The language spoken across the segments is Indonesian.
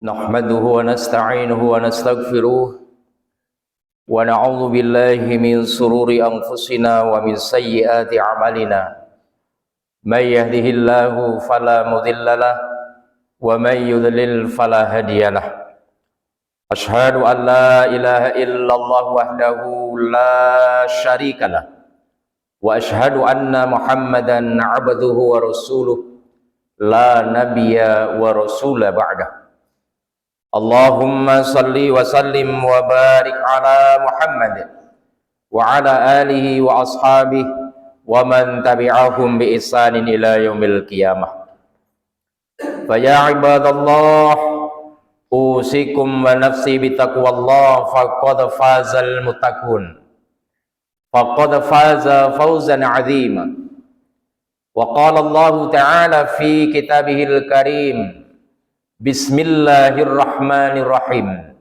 نحمده ونستعينه ونستغفره ونعوذ بالله من شرور أنفسنا ومن سيئات أعمالنا من يهده الله فلا مضل له ومن يضلل فلا هادي له أشهد أن لا إله إلا الله وحده لا شريك له وأشهد أن محمدا عبده ورسوله لا نبي ورسول بعده اللهم صل وسلم وبارك على محمد وعلى آله وأصحابه ومن تبعهم بإحسان إلى يوم القيامة فيا عباد الله أوصيكم ونفسي بتقوى الله فقد فاز المتقون فقد فاز فوزا عظيما وقال الله تعالى في كتابه الكريم Bismillahirrahmanirrahim.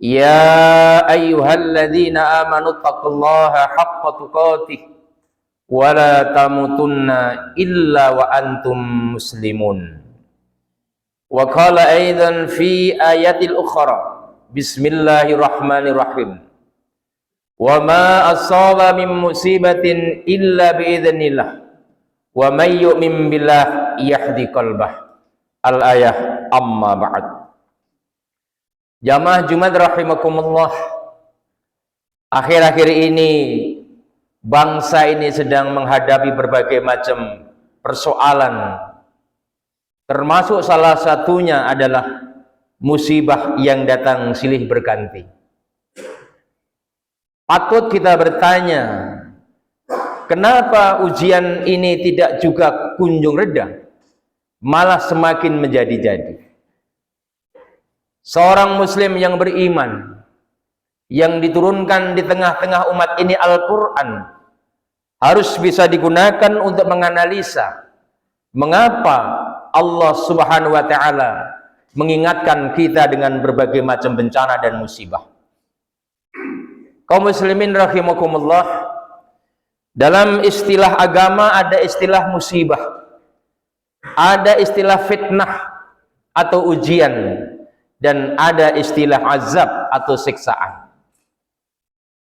Ya ayyuhalladzina amanu taqullaha haqqa tuqatih wa la tamutunna illa wa antum muslimun. Wa qala aidan fi ayatil ukhra Bismillahirrahmanirrahim. Wa ma asaba min musibatin illa biidznillah wa may yu'min billah yahdi qalbah. Al-ayah amma ba'd. Jamaah Jumat rahimakumullah. Akhir-akhir ini bangsa ini sedang menghadapi berbagai macam persoalan. Termasuk salah satunya adalah musibah yang datang silih berganti. Patut kita bertanya, kenapa ujian ini tidak juga kunjung reda? Malah semakin menjadi-jadi. Seorang muslim yang beriman, yang diturunkan di tengah-tengah umat ini Al-Quran, harus bisa digunakan untuk menganalisa mengapa Allah subhanahu wa ta'ala mengingatkan kita dengan berbagai macam bencana dan musibah. Kaum muslimin rahimakumullah, dalam istilah agama ada istilah musibah, ada istilah fitnah atau ujian, dan ada istilah azab atau siksaan.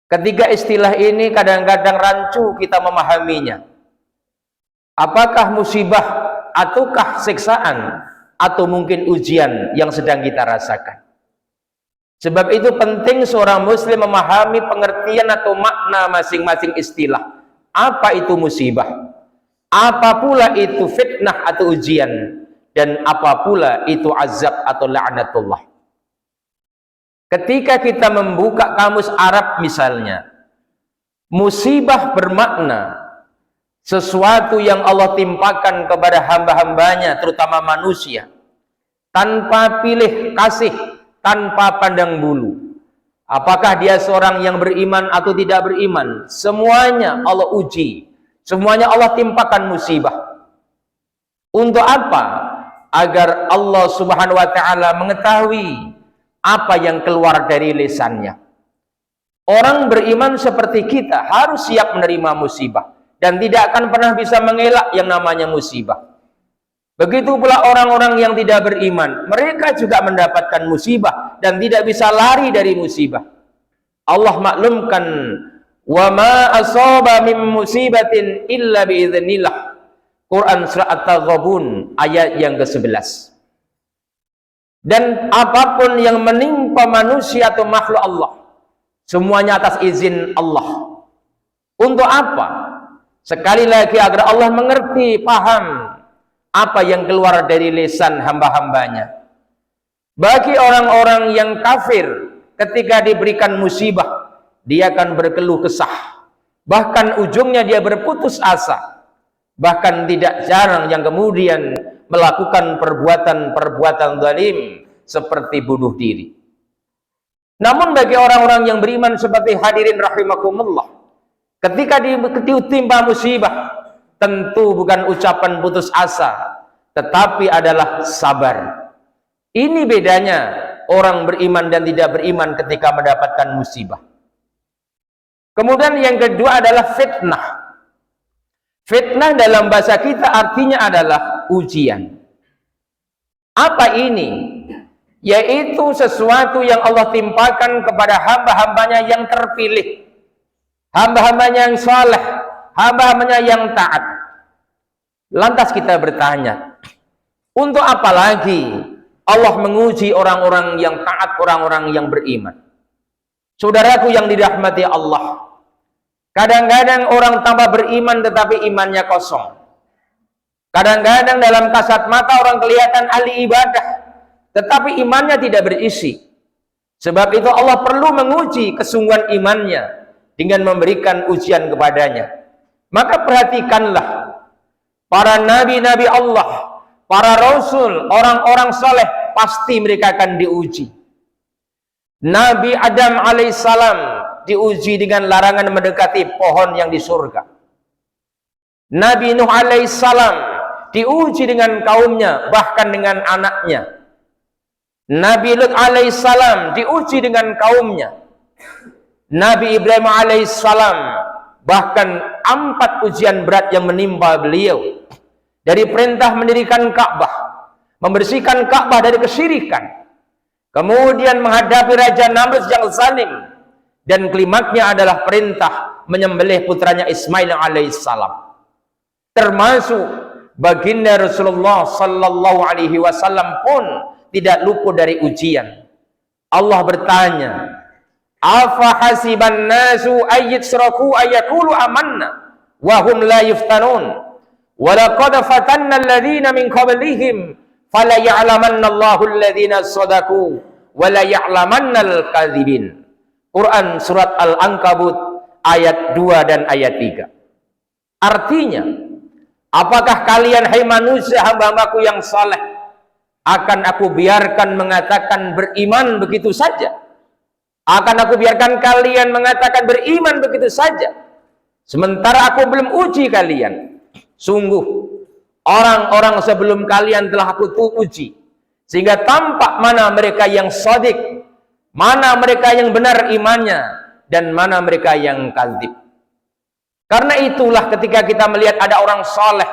Ketiga istilah ini kadang-kadang rancu kita memahaminya. Apakah musibah ataukah siksaan atau mungkin ujian yang sedang kita rasakan? Sebab itu penting seorang muslim memahami pengertian atau makna masing-masing istilah. Apa itu musibah? Apa pula itu fitnah atau ujian, dan apa pula itu azab atau la'natullah. Ketika kita membuka kamus Arab misalnya, musibah bermakna sesuatu yang Allah timpakan kepada hamba-hambanya, terutama manusia, tanpa pilih kasih, tanpa pandang bulu. Apakah dia seorang yang beriman atau tidak beriman, semuanya Allah uji. Semuanya Allah timpakan musibah. Untuk apa? Agar Allah subhanahu wa ta'ala mengetahui apa yang keluar dari lisannya. Orang beriman seperti kita harus siap menerima musibah dan tidak akan pernah bisa mengelak yang namanya musibah. Begitu pula orang-orang yang tidak beriman, mereka juga mendapatkan musibah dan tidak bisa lari dari musibah. Allah maklumkan, wa ma asaba min musibatin illa biidznillah. Quran surah At-Taghabun ayat yang ke-11. Dan apapun yang menimpa manusia atau makhluk Allah, semuanya atas izin Allah. Untuk apa? Sekali lagi agar Allah mengerti, paham apa yang keluar dari lisan hamba-hambanya. Bagi orang-orang yang kafir, ketika diberikan musibah, dia akan berkeluh kesah, bahkan ujungnya dia berputus asa, bahkan tidak jarang yang kemudian melakukan perbuatan-perbuatan zalim seperti bunuh diri. Namun bagi orang-orang yang beriman seperti hadirin rahimakumullah, ketika ditimpa musibah, tentu bukan ucapan putus asa, tetapi adalah sabar. Ini bedanya orang beriman dan tidak beriman ketika mendapatkan musibah. Kemudian yang kedua adalah fitnah. Fitnah dalam bahasa kita artinya adalah ujian. Apa ini? yaitu sesuatu yang Allah timpakan kepada hamba-hambanya yang terpilih, hamba-hambanya yang saleh, hamba-hambanya yang taat. Lantas kita bertanya, untuk apa lagi Allah menguji orang-orang yang taat, orang-orang yang beriman? Saudaraku yang dirahmati Allah, kadang-kadang orang tambah beriman tetapi imannya kosong. Kadang-kadang dalam kasat mata orang kelihatan ahli ibadah, tetapi imannya tidak berisi. Sebab itu Allah perlu menguji kesungguhan imannya dengan memberikan ujian kepadanya. Maka perhatikanlah para nabi-nabi Allah, para rasul, orang-orang soleh, pasti mereka akan diuji. Nabi Adam alaihissalam diuji dengan larangan mendekati pohon yang di surga. Nabi Nuh alaihissalam diuji dengan kaumnya, bahkan dengan anaknya. Nabi Lut alaihissalam diuji dengan kaumnya. Nabi Ibrahim alaihissalam bahkan 4 ujian berat yang menimpa beliau. Dari perintah mendirikan Ka'bah, membersihkan Ka'bah dari kesyirikan, kemudian menghadapi Raja Namrud yang zalim, dan klimaknya adalah perintah menyembelih putranya Ismail alaihissalam. Termasuk baginda Rasulullah sallallahu alaihi wasallam pun tidak luput dari ujian. Allah bertanya, afa hasiban nasu ayyasraku ayaqulu amanna wa hum la yuftanun wa laqad fatanna alladhina min qablihim fala ya'lamanna Allahu alladhina shadaku wa la ya'lamanna al-kadhibin. Quran surat Al-Ankabut ayat 2 dan ayat 3. Artinya, apakah kalian hai manusia hamba-hambaku yang saleh akan aku biarkan mengatakan beriman begitu saja? Akan aku biarkan kalian mengatakan beriman begitu saja, sementara aku belum uji kalian? Sungguh orang-orang sebelum kalian telah aku uji, sehingga tampak mana mereka yang shadiq, mana mereka yang benar imannya, dan mana mereka yang kadzib. Karena itulah ketika kita melihat ada orang saleh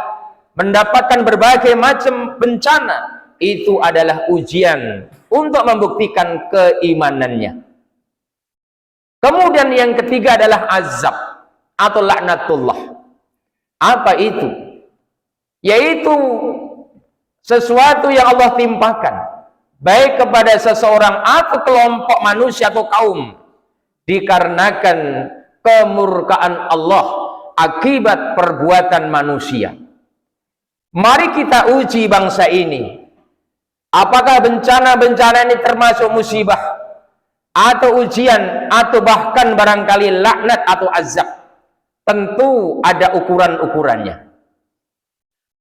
mendapatkan berbagai macam bencana, itu adalah ujian untuk membuktikan keimanannya. Kemudian yang ketiga adalah azab atau laknatullah. Apa itu? Yaitu sesuatu yang Allah timpakan baik kepada seseorang atau kelompok manusia atau kaum dikarenakan kemurkaan Allah akibat perbuatan manusia. Mari kita uji bangsa ini. Apakah bencana-bencana ini termasuk musibah atau ujian atau bahkan barangkali laknat atau azab? Tentu ada ukuran-ukurannya.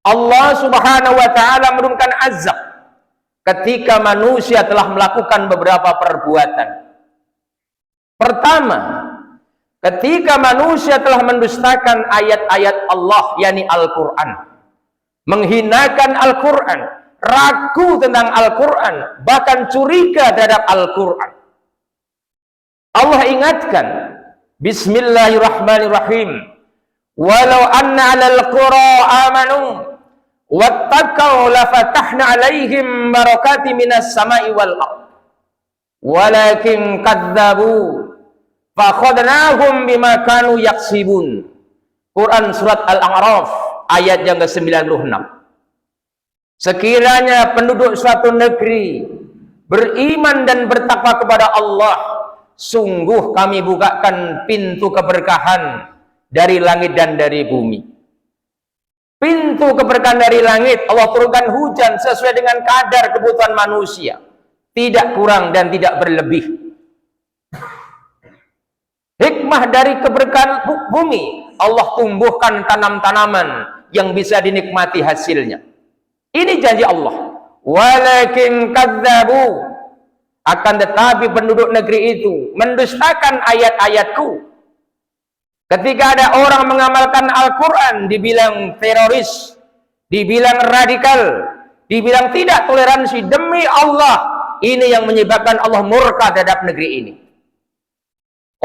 Allah Subhanahu wa taala menurunkan azab ketika manusia telah melakukan beberapa perbuatan. Pertama, ketika manusia telah mendustakan ayat-ayat Allah, yakni Al-Quran, menghinakan Al-Quran, ragu tentang Al-Quran, bahkan curiga terhadap Al-Quran. Allah ingatkan, Bismillahirrahmanirrahim, walau anna 'alal qura amanu wattaqau lafatahna 'alaihim barakati minas sama'i wal ardh walakin kadzdzabu fakhadnahum bima kanu yaksibun. Quran surat Al-A'raf ayat yang ke-96. Sekiranya penduduk suatu negeri beriman dan bertakwa kepada Allah, sungguh kami bukakan pintu keberkahan dari langit dan dari bumi. Pintu keberkahan dari langit, Allah turunkan hujan sesuai dengan kadar kebutuhan manusia, tidak kurang dan tidak berlebih. Hikmah dari keberkahan bumi, Allah tumbuhkan tanam-tanaman yang bisa dinikmati hasilnya. Ini janji Allah. Walakin kadzdzabu, akan tetapi penduduk negeri itu mendustakan ayat-ayatku. Ketika ada orang mengamalkan Al-Quran, dibilang teroris, dibilang radikal, dibilang tidak toleransi. Demi Allah, ini yang menyebabkan Allah murka terhadap negeri ini.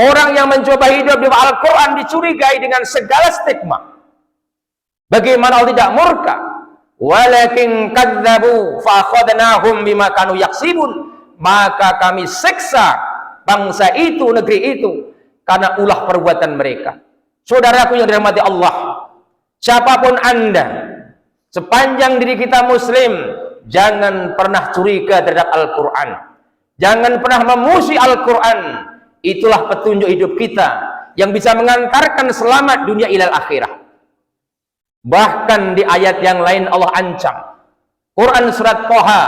Orang yang mencoba hidup di Al-Quran dicurigai dengan segala stigma. Bagaimana Allah tidak murka? walakin kadzabu fa akhadnahum bima kanu yaksibun, maka kami seksa bangsa itu, negeri itu, karena ulah perbuatan mereka. Saudaraku yang dirahmati Allah, siapapun Anda, sepanjang diri kita muslim, jangan pernah curiga terhadap Al-Quran, jangan pernah memusuhi Al-Quran. Itulah petunjuk hidup kita yang bisa mengantarkan selamat dunia ilal akhirah. Bahkan di ayat yang lain Allah ancam, Quran surat Thaha,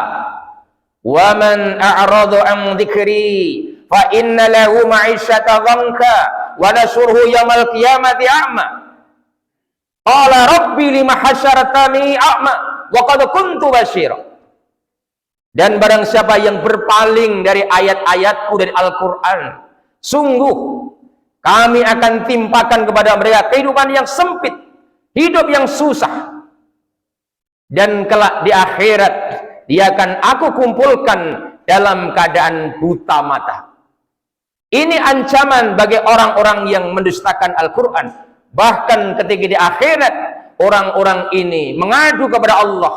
wa man a'radu an dzikri fa inna lahu ma'isyatan dhanka wa nasuruhu yaumil qiyamati a'ma qala rabbi lima hasyartani a'ma wa qad kuntu basyira. Dan barang siapa yang berpaling dari ayat-ayatku dari Al-Quran, sungguh kami akan timpakan kepada mereka kehidupan yang sempit, hidup yang susah, dan kelak di akhirat dia akan aku kumpulkan dalam keadaan buta mata. Ini ancaman bagi orang-orang yang mendustakan Al-Quran. Bahkan ketika di akhirat orang-orang ini mengadu kepada Allah,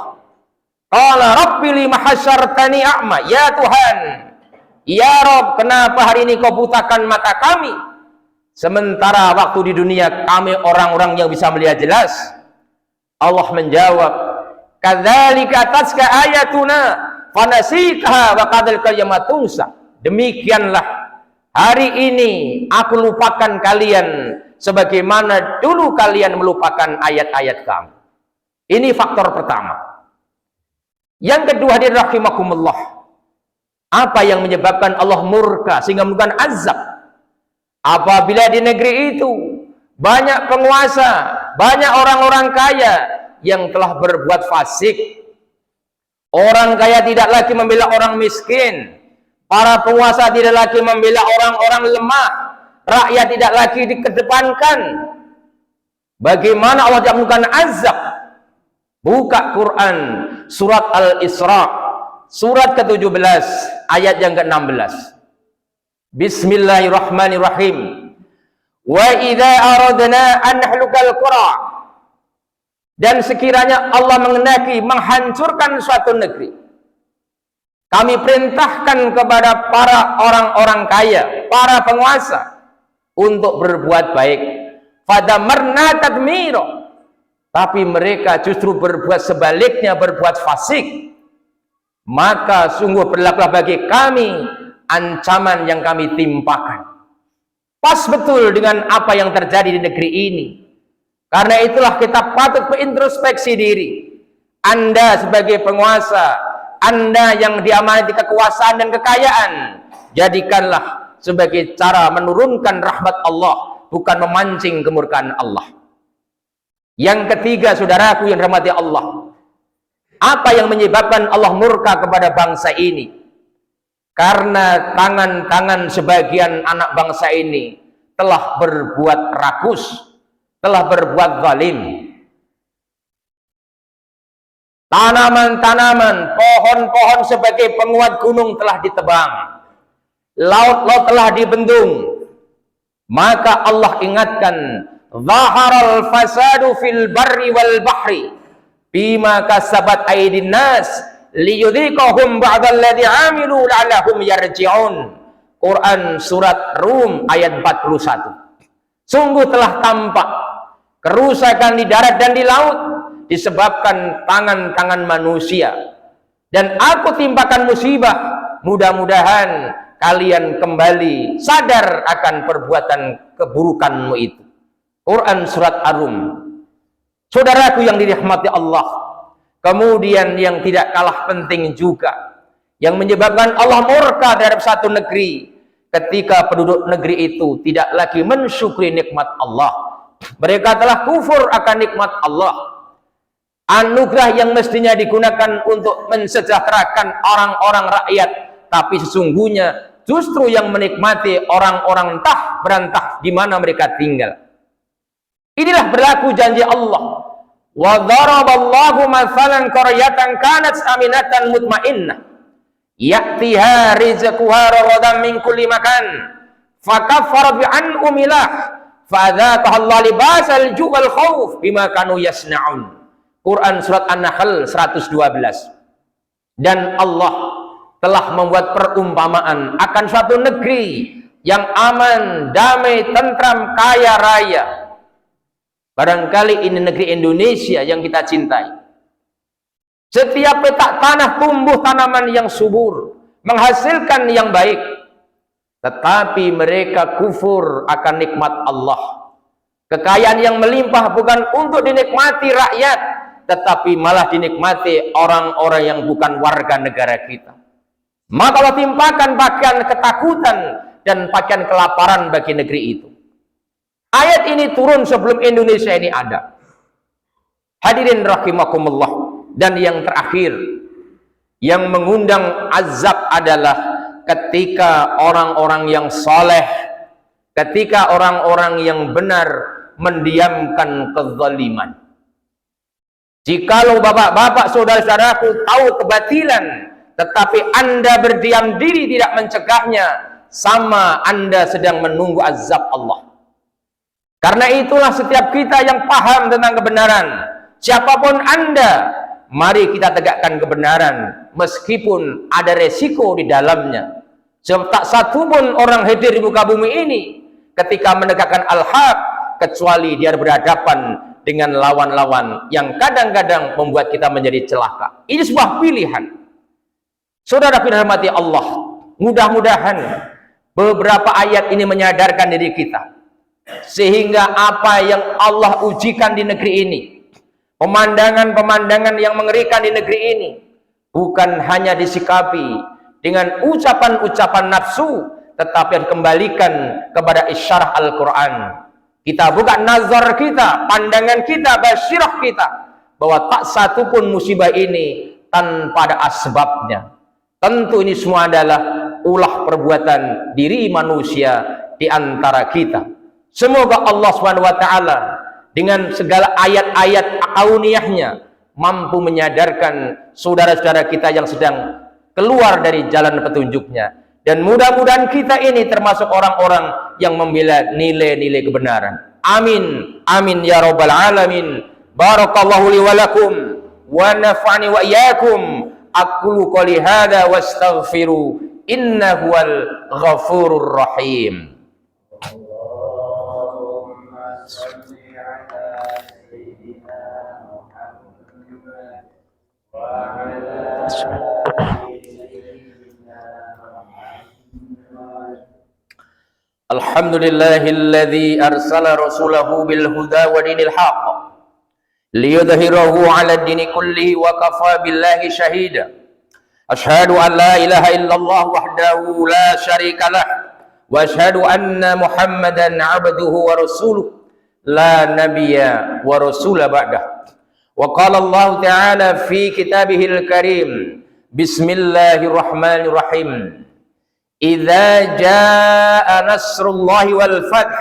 qala rabbi lima hasyartani a'ma, ya Tuhan, ya Rabb, kenapa hari ini kau butakan mata kami, sementara waktu di dunia kami orang-orang yang bisa melihat jelas. Allah menjawab, kadzalika atatka ayatuna fanasitaha wa qadzal qiyamatunsa. Demikianlah hari ini aku lupakan kalian sebagaimana dulu kalian melupakan ayat-ayat kami. Ini faktor pertama. Yang kedua, hadirin rahimakumullah, apa yang menyebabkan Allah murka sehingga menimbulkan azab? Apabila di negeri itu banyak penguasa, banyak orang-orang kaya yang telah berbuat fasik. Orang kaya tidak lagi membela orang miskin, para penguasa tidak lagi membela orang-orang lemah, rakyat tidak lagi dikedepankan. Bagaimana Allah menjatuhkan azab? Buka Quran surat Al-Isra, surat ke-17 ayat yang ke-16. Bismillahirrahmanirrahim. Wa idza aradna an nahlukal qura, dan sekiranya Allah mengendaki menghancurkan suatu negeri, kami perintahkan kepada para orang-orang kaya, para penguasa untuk berbuat baik. Fadamarna tadmira, tapi mereka justru berbuat sebaliknya, berbuat fasik. Maka sungguh berlakulah bagi kami ancaman yang kami timpakan. Pas betul dengan apa yang terjadi di negeri ini. Karena itulah kita patut berintrospeksi diri. Anda sebagai penguasa, Anda yang diamanati kekuasaan dan kekayaan, jadikanlah sebagai cara menurunkan rahmat Allah, bukan memancing kemurkaan Allah. Yang ketiga, saudaraku yang dirahmati Allah, apa yang menyebabkan Allah murka kepada bangsa ini? Karena tangan-tangan sebagian anak bangsa ini telah berbuat rakus, telah berbuat zalim. Tanaman-tanaman, pohon-pohon sebagai penguat gunung telah ditebang, laut-laut telah dibendung. Maka Allah ingatkan, zaharal fasadu fil barri wal bahri bima kasabat aydin nas liyudhiqahum ba'dalladzi 'amilu la'allahum yarji'un. Quran surat Rum ayat 41. Sungguh telah tampak kerusakan di darat dan di laut disebabkan tangan-tangan manusia, dan aku timpakan musibah. Mudah-mudahan kalian kembali sadar akan perbuatan keburukanmu itu. Quran surat Ar-Rum. Saudaraku yang dirahmati Allah, kemudian yang tidak kalah penting juga, yang menyebabkan Allah murka terhadap satu negeri, ketika penduduk negeri itu tidak lagi mensyukuri nikmat Allah. Mereka telah kufur akan nikmat Allah. Anugerah yang mestinya digunakan untuk mensejahterakan orang-orang rakyat, tapi sesungguhnya justru yang menikmati orang-orang entah berantah di mana mereka tinggal. Inilah berlaku janji Allah. Wa dharaballahu mathalan qaryatan kanat aminatan mutmainnah ya'tiha rizquha ragadan min kulli makan fakaffarat bi an'umillah fa'adzaqaha Allah libasal ju'al khauf bima kanu yasna'un. Quran surat An-Nahl 112. Dan Allah telah membuat perumpamaan akan suatu negeri yang aman, damai, tentram, kaya raya. Barangkali ini negeri Indonesia yang kita cintai. Setiap petak tanah tumbuh tanaman yang subur, menghasilkan yang baik. Tetapi mereka kufur akan nikmat Allah. Kekayaan yang melimpah bukan untuk dinikmati rakyat, tetapi malah dinikmati orang-orang yang bukan warga negara kita. Maka Allah timpakan pakaian ketakutan dan pakaian kelaparan bagi negeri itu. Ayat ini turun sebelum Indonesia ini ada. Hadirin rahimakumullah. Dan yang terakhir, yang mengundang azab adalah ketika orang-orang yang soleh, ketika orang-orang yang benar mendiamkan kezaliman. Jikalau bapak-bapak, saudara-saudaraku tahu kebatilan, tetapi Anda berdiam diri tidak mencegahnya, sama Anda sedang menunggu azab Allah. Karena itulah setiap kita yang paham tentang kebenaran, siapapun Anda, mari kita tegakkan kebenaran meskipun ada resiko di dalamnya. Sebab tak satu pun orang hadir di muka bumi ini ketika menegakkan al-haq kecuali dia berhadapan dengan lawan-lawan yang kadang-kadang membuat kita menjadi celaka. Ini sebuah pilihan. Saudara dirahmati Allah, mudah-mudahan beberapa ayat ini menyadarkan diri kita, sehingga apa yang Allah ujikan di negeri ini, pemandangan-pemandangan yang mengerikan di negeri ini, bukan hanya disikapi dengan ucapan-ucapan nafsu, tetapi dikembalikan kepada isyarah Al-Quran. Kita buka nazar kita, pandangan kita, basyirah kita, bahwa tak satu pun musibah ini tanpa ada asbabnya. Tentu ini semua adalah ulah perbuatan diri manusia di antara kita. Semoga Allah SWT dengan segala ayat-ayat kauniyahnya mampu menyadarkan saudara-saudara kita yang sedang keluar dari jalan petunjuknya. Dan mudah-mudahan kita ini termasuk orang-orang yang membela nilai-nilai kebenaran. Amin. Amin ya rabbal alamin. Barakallahu li wa lakum wa nafa'ani wa iyyakum. Aqulu qouli hadza wastaghfiru innahu wal ghafurur rahim. Allahumma shalli ala sayyidina Muhammad wa ala Alhamdulillahilladzi arsala rasulahu bil huda wa dinil haqq liyudhhirahu 'ala ad-dini kullihi wa kafa billahi shahida. Asyhadu an la ilaha illallah wahdahu la syarika lah wa asyhadu anna Muhammadan 'abduhu wa rasuluh la nabiyya wa rasula ba'dah. Wa qala Allah ta'ala fi kitabihil karim, bismillahirrahmanirrahim. Idza jaa nasrullahi wal fath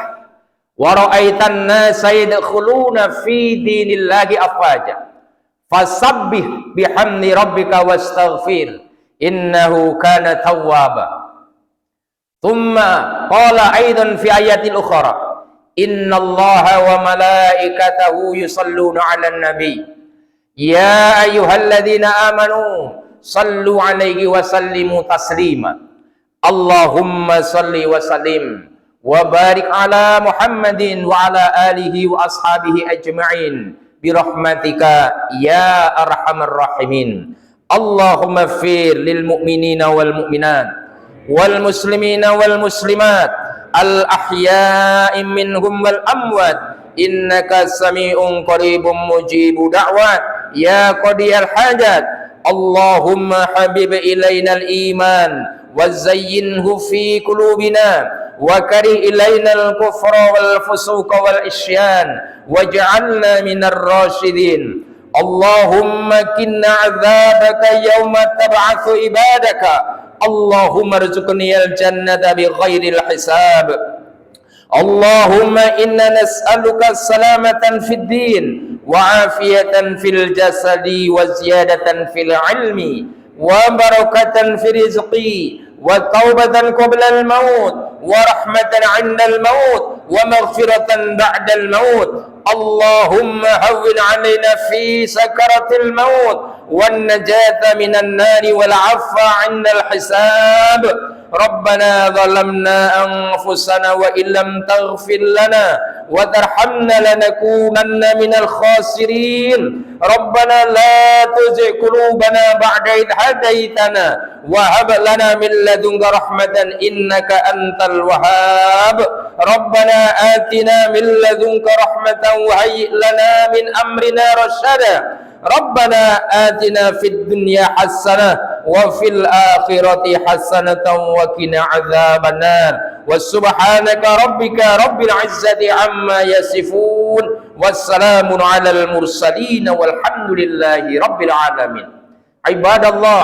wa ra'aitan nasa yadkhuluna fi dinillahi afwaja fasabbih bihamdi rabbika wastaghfir innahu kana tawwaba. Thumma qala aidan fi ayatil ukhra, innallaha wa malaikatahu yusalluna 'alan nabi ya ayyuhalladzina amanu sallu 'alaihi wa sallimu taslima. Allahumma salli wa sallim wa barik ala Muhammadin wa ala alihi wa ashabihi ajma'in birahmatika ya arhamar rahimin. Allahumma ighfir lil mu'minina wal mu'minat wal muslimina wal muslimat al ahya'i minhum wal amwat innaka sami'un qaribun mujibu da'wat ya qadiyal hajat. Allahumma habib ilaina al iman وزينه في قلوبنا وكره إلينا الكفر والفسوق والعصيان واجعلنا من الراشدين. اللهم كنا عذابك يوم تبعث عبادك. اللهم ارزقني الجنة بغير الحساب. اللهم إنا نسألك السلامة في الدين وعافية في الجسد وزيادة في العلم وبركة في رزقي وتوبة قبل الموت ورحمة عند الموت ومغفرة بعد الموت. Allahumma hawwin 'alaina fi sakaratil maut wan najata minan nari wal 'afwa 'indal hisab. Rabbana zalamna anfusana wa illam taghfir lana wa tarhamna lanakunanna minal khasirin. Rabbana la tuzigh qulubana ba'da idh hadaitana wa hab lana min ladunka rahmatan innaka antal wahhab. Rabbana atina min ladunka rahmatan wa hayyi' lana min amrina rasyada. Rabbana atina fid dunya hasanah wa fil akhirati hasanatan wa qina adzabannar. Wassubhanaka rabbika rabbil izzati amma yasifun. Wassalamun alal mursalin walhamdulillahi rabbil alamin. Ibadallah,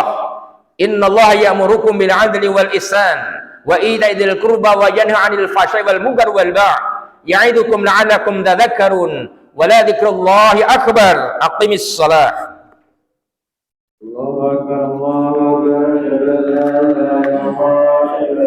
innallaha ya'murukum bil 'adli wal ihsan wa ita'i dzil qurba wa yanha 'anil fahsya'i wal munkar wal baghi ya'idukum la'allakum tadhakkarun. Wala dzikrullahi akbar. Aqimis shalah. Allahu akbar, Allahu akbar, asyhadu an la ilaha illallah.